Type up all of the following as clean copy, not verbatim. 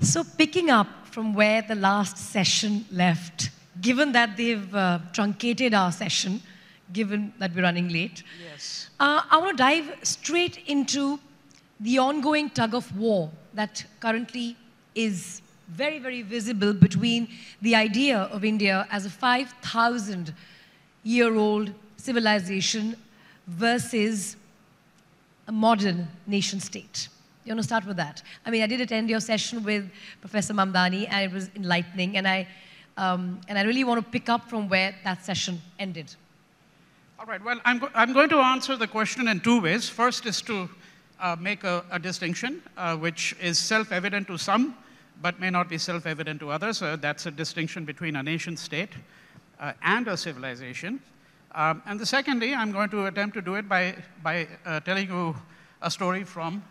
So picking up from where the last session left, given that they've truncated our session, given that we're running late, yes. I want to dive straight into the ongoing tug of war that currently is very, very visible between the idea of India as a 5,000-year-old civilization versus a modern nation state. You want to start with that? I mean, I did attend your session with Professor Mamdani, and it was enlightening, and I really want to pick up from where that session ended. All right, well, I'm going to answer the question in two ways. First is to make a distinction, which is self-evident to some, but may not be self-evident to others. That's a distinction between a nation state and a civilization. And the secondly, I'm going to attempt to do it by telling you a story from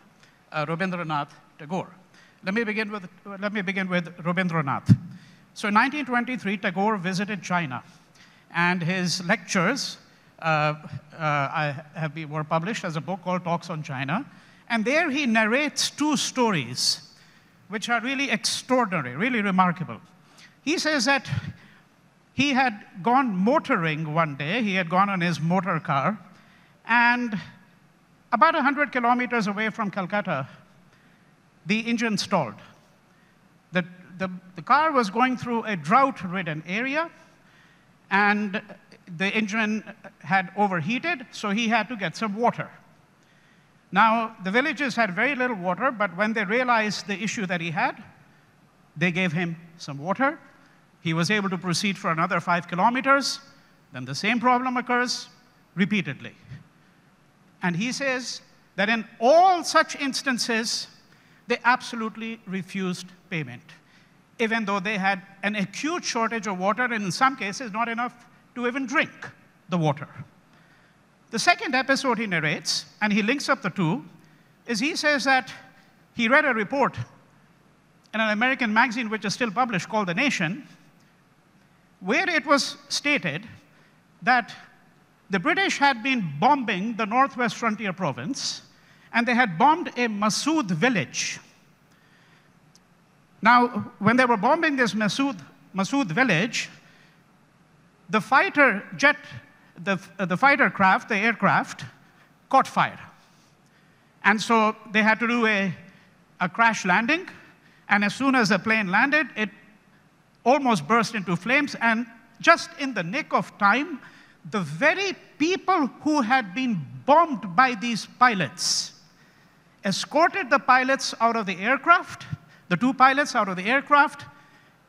Rabindranath Tagore. Let me begin with Rabindranath. So in 1923, Tagore visited China, and his lectures were published as a book called Talks on China. And there he narrates two stories which are really extraordinary, really remarkable. He says that he had gone motoring one day. He had gone on his motor car, and about 100 kilometers away from Calcutta, the engine stalled. The car was going through a drought-ridden area, and the engine had overheated, so he had to get some water. Now, the villagers had very little water, but when they realized the issue that he had, they gave him some water. He was able to proceed for another 5 kilometers. Then the same problem occurs repeatedly. And he says that in all such instances, they absolutely refused payment, even though they had an acute shortage of water, and in some cases, not enough to even drink the water. The second episode he narrates, and he links up the two, is he says that he read a report in an American magazine which is still published called The Nation, where it was stated that the British had been bombing the Northwest Frontier Province, and they had bombed a Masood village. Now, when they were bombing this Masood village, the fighter jet, the fighter craft, the aircraft, caught fire. And so they had to do a crash landing, and as soon as the plane landed, it almost burst into flames, and just in the nick of time, the very people who had been bombed by these pilots escorted the pilots out of the aircraft, the two pilots out of the aircraft.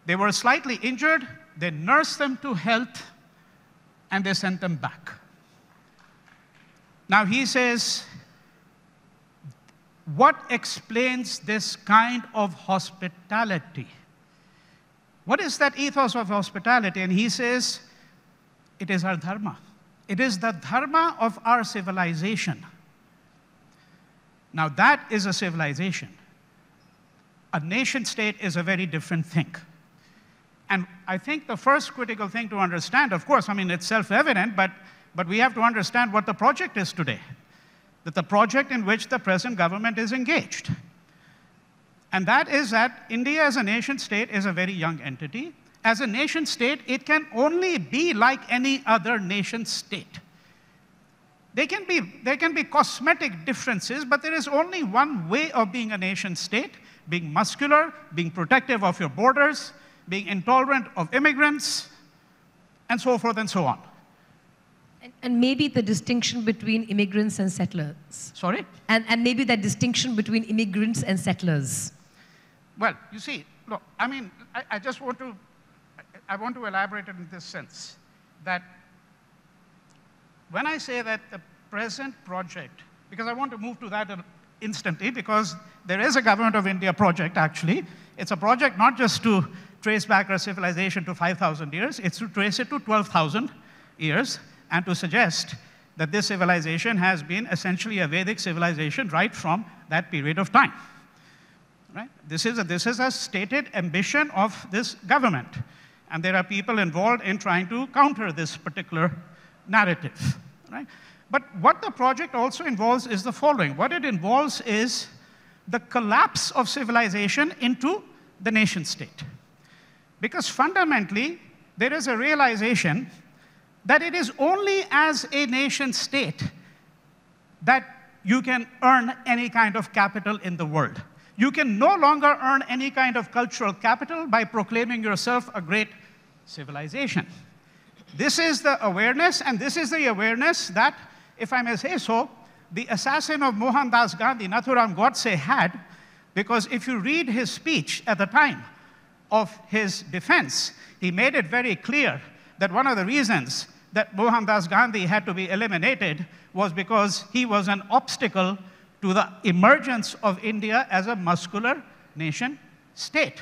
They were slightly injured. They nursed them to health, and they sent them back. Now he says, what explains this kind of hospitality? What is that ethos of hospitality? And he says, it is our dharma. It is the dharma of our civilization. Now that is a civilization. A nation state is a very different thing. And I think the first critical thing to understand, of course, I mean, it's self-evident, but we have to understand what the project is today. That the project in which the present government is engaged. And that is that India as a nation state is a very young entity. As a nation state, it can only be like any other nation state. There can be cosmetic differences, but there is only one way of being a nation state, being muscular, being protective of your borders, being intolerant of immigrants, and so forth and so on. And maybe the distinction between immigrants and settlers. Sorry? And maybe that distinction between immigrants and settlers. Well, you see, look, I mean, I just want to elaborate it in this sense, that when I say that the present project, because I want to move to that instantly, because there is a Government of India project, actually. It's a project not just to trace back our civilization to 5,000 years, it's to trace it to 12,000 years, and to suggest that this civilization has been essentially a Vedic civilization right from that period of time. Right? This is a stated ambition of this government. And there are people involved in trying to counter this particular narrative. Right? But what the project also involves is the following. What it involves is the collapse of civilization into the nation state. Because fundamentally, there is a realization that it is only as a nation state that you can earn any kind of capital in the world. You can no longer earn any kind of cultural capital by proclaiming yourself a great civilization. This is the awareness, and this is the awareness that, if I may say so, the assassin of Mohandas Gandhi, Nathuram Godse, had, because if you read his speech at the time of his defense, he made it very clear that one of the reasons that Mohandas Gandhi had to be eliminated was because he was an obstacle to the emergence of India as a muscular nation state.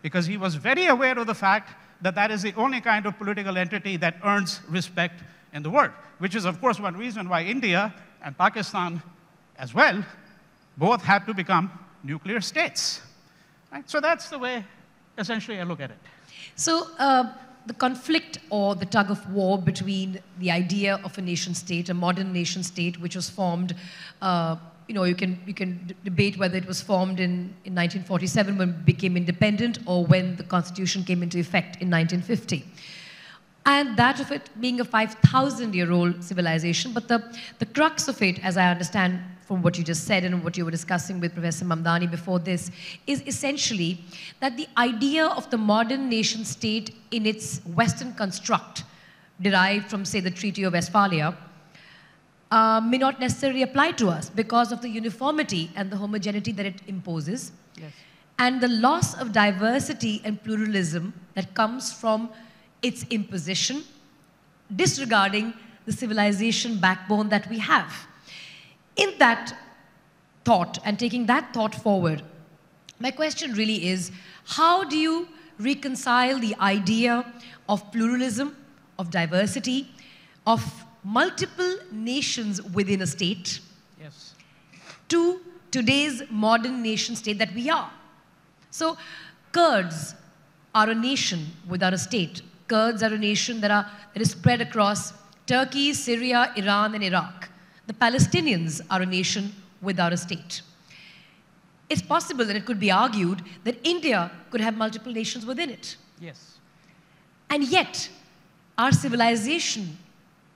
Because he was very aware of the fact that that is the only kind of political entity that earns respect in the world, which is, of course, one reason why India and Pakistan as well both had to become nuclear states. Right? So that's the way, essentially, I look at it. So the conflict or the tug of war between the idea of a nation state, a modern nation state, which was formed, you can debate whether it was formed in 1947 when it became independent or when the Constitution came into effect in 1950. And that of it being a 5,000-year-old civilization. But the crux of it, as I understand from what you just said and what you were discussing with Professor Mamdani before this, is essentially that the idea of the modern nation state in its Western construct, derived from, say, the Treaty of Westphalia, may not necessarily apply to us because of the uniformity and the homogeneity that it imposes, yes, and the loss of diversity and pluralism that comes from its imposition, disregarding the civilization backbone that we have. In that thought, and taking that thought forward, my question really is, how do you reconcile the idea of pluralism, of diversity, of multiple nations within a state, yes, to today's modern nation state that we are? So Kurds are a nation without a state. Kurds are a nation that is spread across Turkey, Syria, Iran, and Iraq. The Palestinians are a nation without a state. It's possible, and it could be argued, that India could have multiple nations within it. Yes. And yet, our civilization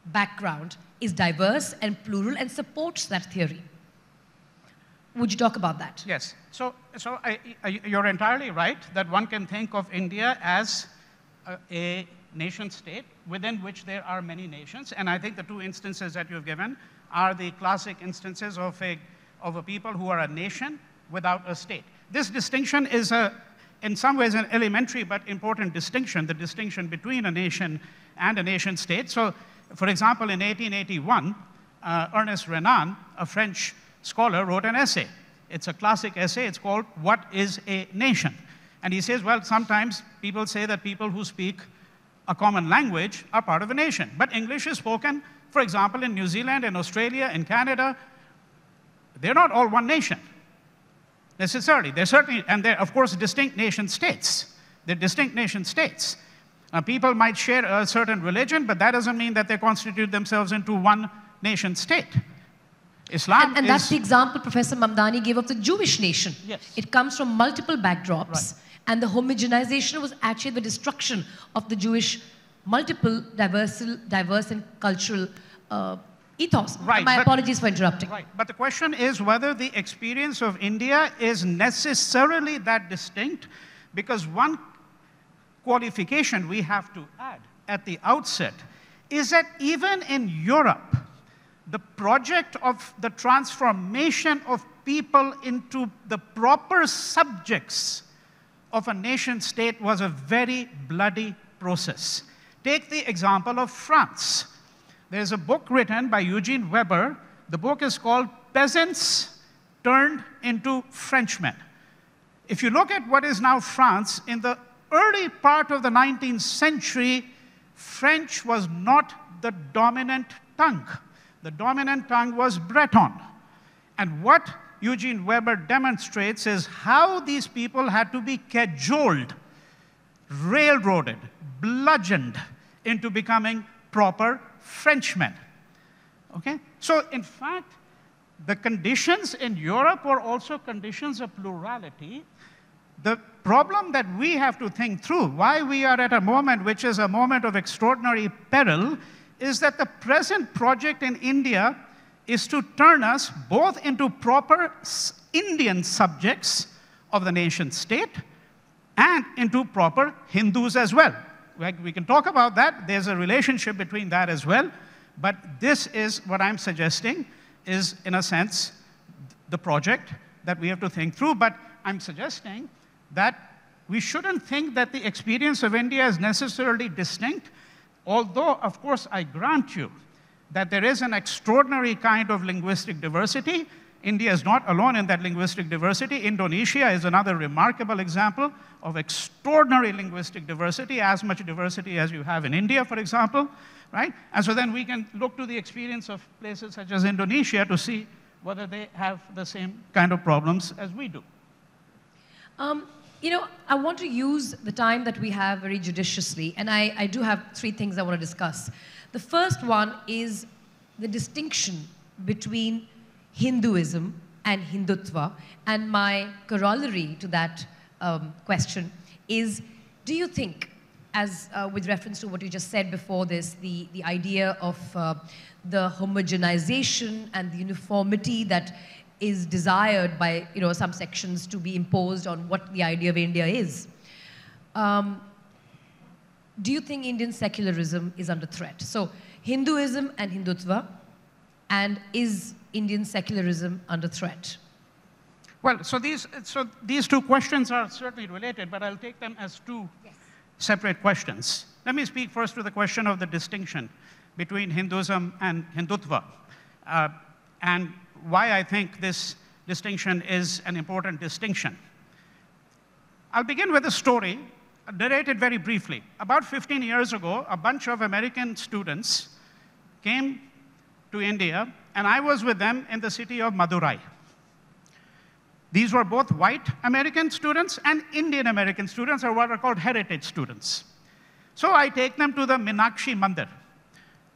background is diverse and plural and supports that theory. Would you talk about that? Yes. So you're entirely right that one can think of India as a nation state within which there are many nations. And I think the two instances that you've given are the classic instances of a people who are a nation without a state. This distinction is, in some ways, an elementary but important distinction, the distinction between a nation and a nation state. So, for example, in 1881, Ernest Renan, a French scholar, wrote an essay. It's a classic essay. It's called "What is a Nation?" And he says, well, sometimes people say that people who speak a common language are part of a nation. But English is spoken, for example, in New Zealand, in Australia, in Canada. They're not all one nation, necessarily. They're certainly, and they're, of course, distinct nation states. They're distinct nation states. People might share a certain religion, but that doesn't mean that they constitute themselves into one nation state. Islam and that's the example Professor Mamdani gave of the Jewish nation. Yes. It comes from multiple backdrops. Right. And the homogenization was actually the destruction of the Jewish multiple diverse and cultural ethos. Right, My apologies for interrupting. Right, but the question is whether the experience of India is necessarily that distinct, because one qualification we have to add at the outset is that even in Europe, the project of the transformation of people into the proper subjects of a nation state was a very bloody process. Take the example of France. There's a book written by Eugene Weber. The book is called Peasants Turned into Frenchmen. If you look at what is now France, in the early part of the 19th century, French was not the dominant tongue. The dominant tongue was Breton. And what Eugene Weber demonstrates is how these people had to be cajoled, railroaded, bludgeoned into becoming proper Frenchmen. Okay? So, in fact, the conditions in Europe were also conditions of plurality. The problem that we have to think through, why we are at a moment which is a moment of extraordinary peril, is that the present project in India is to turn us both into proper Indian subjects of the nation state and into proper Hindus as well. We can talk about that. There's a relationship between that as well. But this is what I'm suggesting is, in a sense, the project that we have to think through. But I'm suggesting that we shouldn't think that the experience of India is necessarily distinct, although, of course, I grant you that there is an extraordinary kind of linguistic diversity. India is not alone in that linguistic diversity. Indonesia is another remarkable example of extraordinary linguistic diversity, as much diversity as you have in India, for example, right? And so then we can look to the experience of places such as Indonesia to see whether they have the same kind of problems as we do. You know, I want to use the time that we have very judiciously, and I do have 3 things I want to discuss. The first one is the distinction between Hinduism and Hindutva, and my corollary to that question is, do you think, as with reference to what you just said before this, the idea of the homogenization and the uniformity that is desired by some sections to be imposed on what the idea of India is. Do you think Indian secularism is under threat? So Hinduism and Hindutva, and is Indian secularism under threat? Well, so these 2 questions are certainly related, but I'll take them as 2 separate questions. Let me speak first to the question of the distinction between Hinduism and Hindutva, and why I think this distinction is an important distinction. I'll begin with a story, narrated very briefly. About 15 years ago, a bunch of American students came to India, and I was with them in the city of Madurai. These were both white American students and Indian American students, or what are called heritage students. So I take them to the Meenakshi Mandir.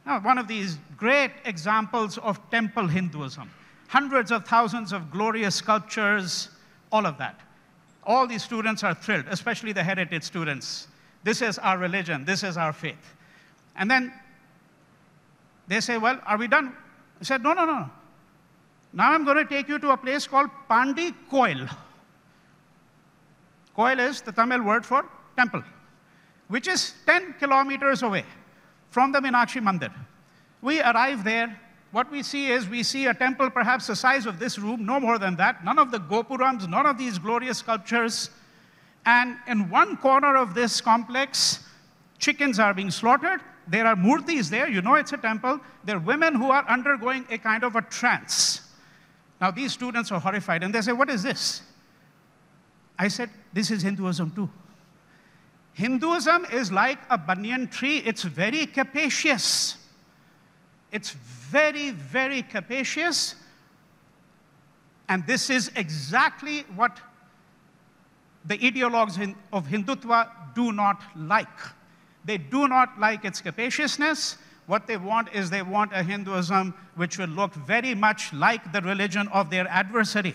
Now, one of these great examples of temple Hinduism. Hundreds of thousands of glorious sculptures, all of that. All these students are thrilled, especially the heritage students. This is our religion, this is our faith. And then they say, well, are we done? I said, no, no, no. Now I'm going to take you to a place called Pandi Koil. Koil is the Tamil word for temple, which is 10 kilometers away from the Meenakshi Mandir. We arrive there. What we see is, we see a temple perhaps the size of this room, no more than that. None of the gopurams, none of these glorious sculptures. And in one corner of this complex, chickens are being slaughtered. There are murtis there. You know it's a temple. There are women who are undergoing a kind of a trance. Now, these students are horrified, and they say, what is this? I said, this is Hinduism too. Hinduism is like a banyan tree. It's very capacious. It's very, very capacious. And this is exactly what the ideologues of Hindutva do not like. They do not like its capaciousness. What they want is, they want a Hinduism which will look very much like the religion of their adversary.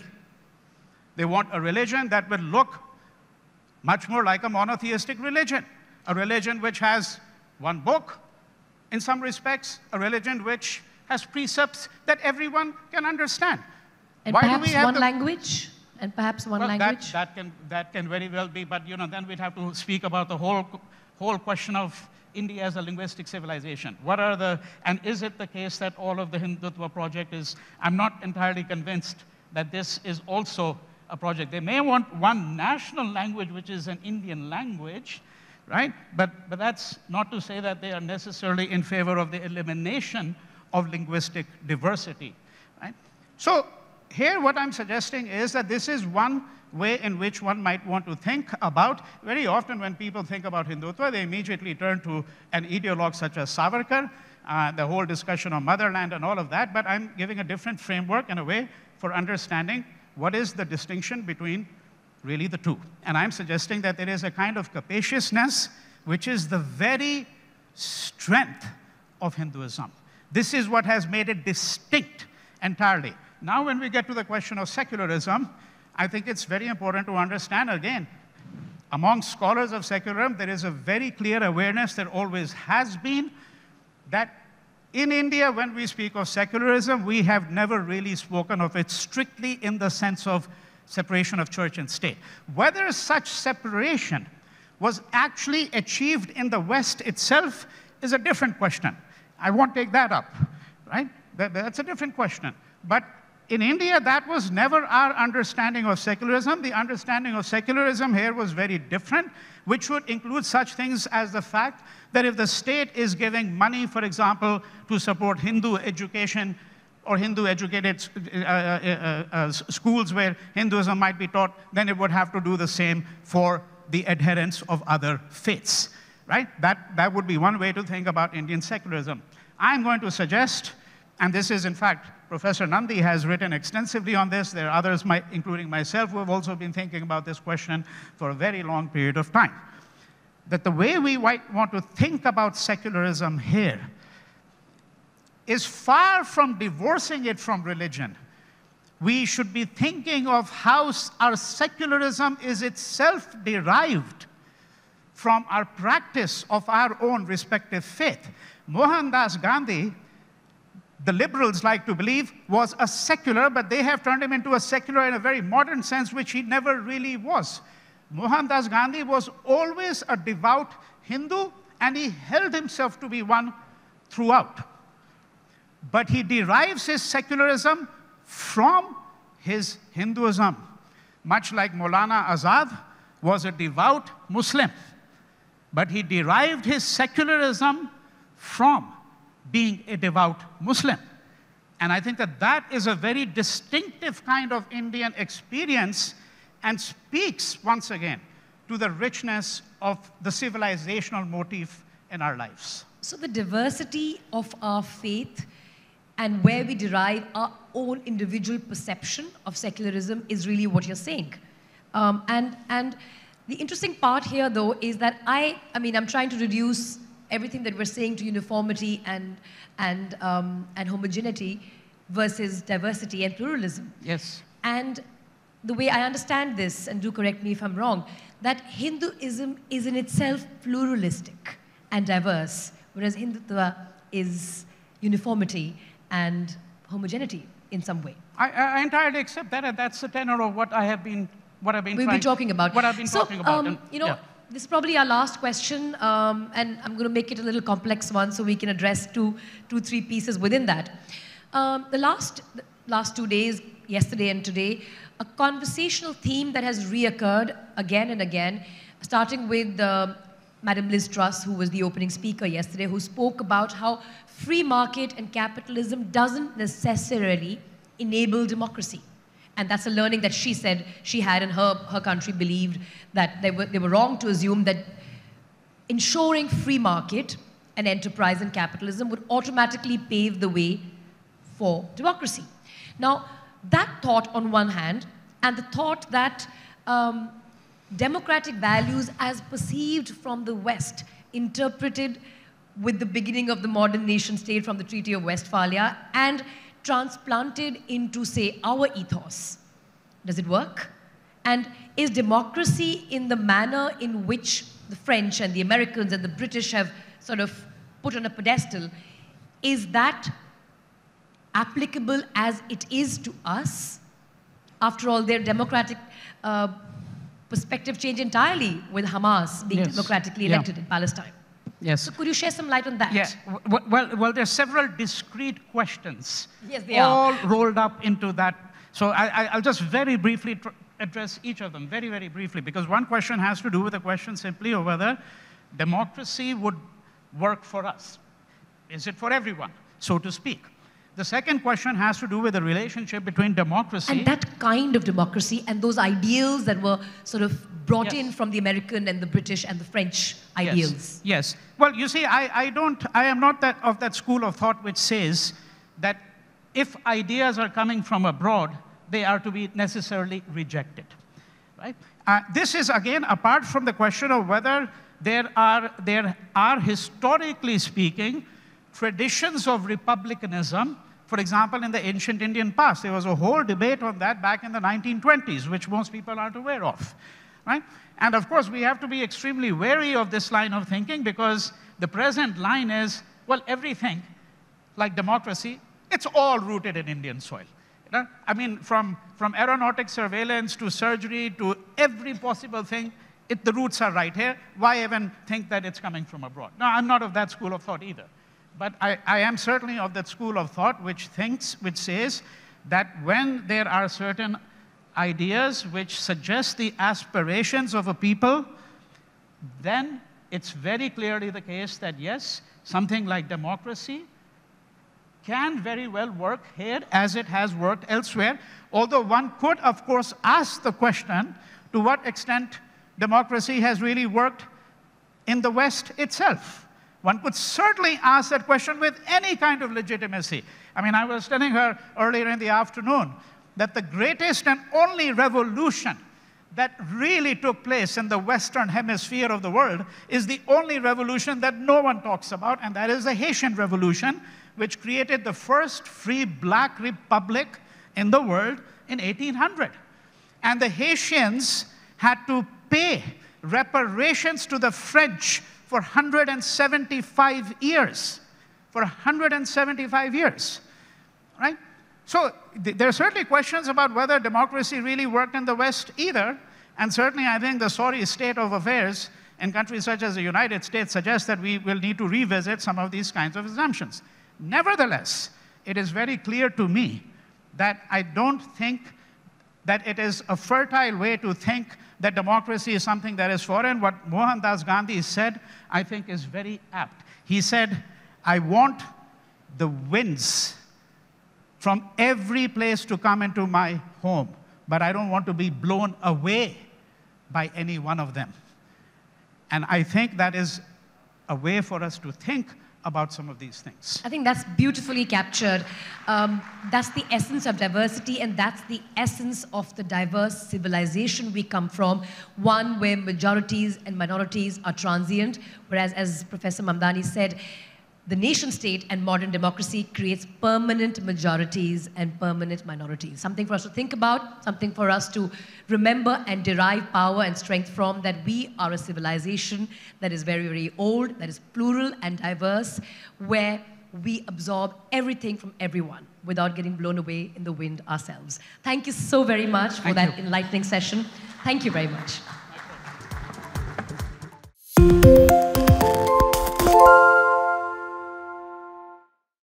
They want a religion that will look much more like a monotheistic religion, a religion which has one book, in some respects, a religion which has precepts that everyone can understand. And why perhaps do we have one language? And perhaps one language? That can very well be, but then we'd have to speak about the whole question of India as a linguistic civilization. What are the, and is it the case that all of the Hindutva project is, I'm not entirely convinced that this is also a project. They may want one national language, which is an Indian language, right? But that's not to say that they are necessarily in favor of the elimination of linguistic diversity, right? So here what I'm suggesting is that this is one way in which one might want to think about. Very often when people think about Hindutva, they immediately turn to an ideologue such as Savarkar, the whole discussion of motherland and all of that, but I'm giving a different framework and a way for understanding what is the distinction between really the 2. And I'm suggesting that there is a kind of capaciousness which is the very strength of Hinduism. This is what has made it distinct entirely. Now when we get to the question of secularism, I think it's very important to understand, again, among scholars of secularism, there is a very clear awareness, there always has been, that in India, when we speak of secularism, we have never really spoken of it strictly in the sense of separation of church and state. Whether such separation was actually achieved in the West itself is a different question. I won't take that up, right? That's a different question. But in India, that was never our understanding of secularism. The understanding of secularism here was very different, which would include such things as the fact that if the state is giving money, for example, to support Hindu education or Hindu-educated schools where Hinduism might be taught, then it would have to do the same for the adherents of other faiths, right? That would be one way to think about Indian secularism. I'm going to suggest, and this is, in fact, Professor Nandi has written extensively on this. There are others, including myself, who have also been thinking about this question for a very long period of time, that the way we want to think about secularism here is far from divorcing it from religion. We should be thinking of how our secularism is itself derived from our practice of our own respective faith. Mohandas Gandhi, the liberals like to believe, was a secular, but they have turned him into a secular in a very modern sense, which he never really was. Mohandas Gandhi was always a devout Hindu, and he held himself to be one throughout. But he derives his secularism from his Hinduism, much like Maulana Azad was a devout Muslim. But he derived his secularism from being a devout Muslim. And I think that that is a very distinctive kind of Indian experience and speaks, once again, to the richness of the civilizational motif in our lives. So the diversity of our faith and where we derive our own individual perception of secularism is really what you're saying. And the interesting part here, though, is that I'm trying to reduce everything that we're saying to uniformity and homogeneity versus diversity and pluralism. Yes. And the way I understand this, and do correct me if I'm wrong, that Hinduism is in itself pluralistic and diverse, whereas Hindutva is uniformity and homogeneity in some way. I entirely accept that, and that's the tenor of what I've been talking about. What I've been talking about. This is probably our last question, and I'm going to make it a little complex one so we can address two, three pieces within that. The last 2 days, yesterday and today, a conversational theme that has reoccurred again and again, starting with Madam Liz Truss, who was the opening speaker yesterday, who spoke about how free market and capitalism doesn't necessarily enable democracy. And that's a learning that she said she had, and her country believed that they were wrong to assume that ensuring free market and enterprise and capitalism would automatically pave the way for democracy. Now, that thought on one hand, and the thought that democratic values as perceived from the West, interpreted with the beginning of the modern nation state from the Treaty of Westphalia, and transplanted into, say, our ethos. Does it work? And is democracy, in the manner in which the French and the Americans and the British have sort of put on a pedestal, is that applicable as it is to us? After all, their democratic perspective changed entirely with Hamas being democratically elected in Palestine. Yes. So could you share some light on that? Yeah. Well, there are several discrete questions. Yes, they all are. Rolled up into that. So I'll just very briefly address each of them, very, very briefly, because one question has to do with the question simply of whether democracy would work for us. Is it for everyone, so to speak? The second question has to do with the relationship between democracy... And that kind of democracy and those ideals that were sort of brought in from the American and the British and the French ideals. Yes. Well, you see, I am not of that school of thought which says that if ideas are coming from abroad, they are to be necessarily rejected, right? This is, again, apart from the question of whether there are historically speaking, traditions of republicanism. For example, in the ancient Indian past, there was a whole debate on that back in the 1920s, which most people aren't aware of, right? And of course, we have to be extremely wary of this line of thinking because the present line is, well, everything like democracy, it's all rooted in Indian soil. You know? I mean, from aeronautic surveillance to surgery to every possible thing, the roots are right here. Why even think that it's coming from abroad? No, I'm not of that school of thought either. But I am certainly of that school of thought which says that when there are certain ideas which suggest the aspirations of a people, then it's very clearly the case that yes, something like democracy can very well work here as it has worked elsewhere, although one could, of course, ask the question to what extent democracy has really worked in the West itself. One could certainly ask that question with any kind of legitimacy. I mean, I was telling her earlier in the afternoon that the greatest and only revolution that really took place in the Western hemisphere of the world is the only revolution that no one talks about, and that is the Haitian Revolution, which created the first free black republic in the world in 1800. And the Haitians had to pay reparations to the French for 175 years. For 175 years, right? So there are certainly questions about whether democracy really worked in the West either, and certainly I think the sorry state of affairs in countries such as the United States suggests that we will need to revisit some of these kinds of assumptions. Nevertheless, it is very clear to me that I don't think that it is a fertile way to think that democracy is something that is foreign. What Mohandas Gandhi said, I think, is very apt. He said, I want the winds from every place to come into my home, but I don't want to be blown away by any one of them. And I think that is a way for us to think about some of these things. I think that's beautifully captured. That's the essence of diversity, and that's the essence of the diverse civilization we come from, one where majorities and minorities are transient, whereas, as Professor Mamdani said, the nation state and modern democracy creates permanent majorities and permanent minorities. Something for us to think about, something for us to remember and derive power and strength from, that we are a civilization that is very, very old, that is plural and diverse, where we absorb everything from everyone without getting blown away in the wind ourselves. Thank you so very much for that enlightening session. Thank you very much.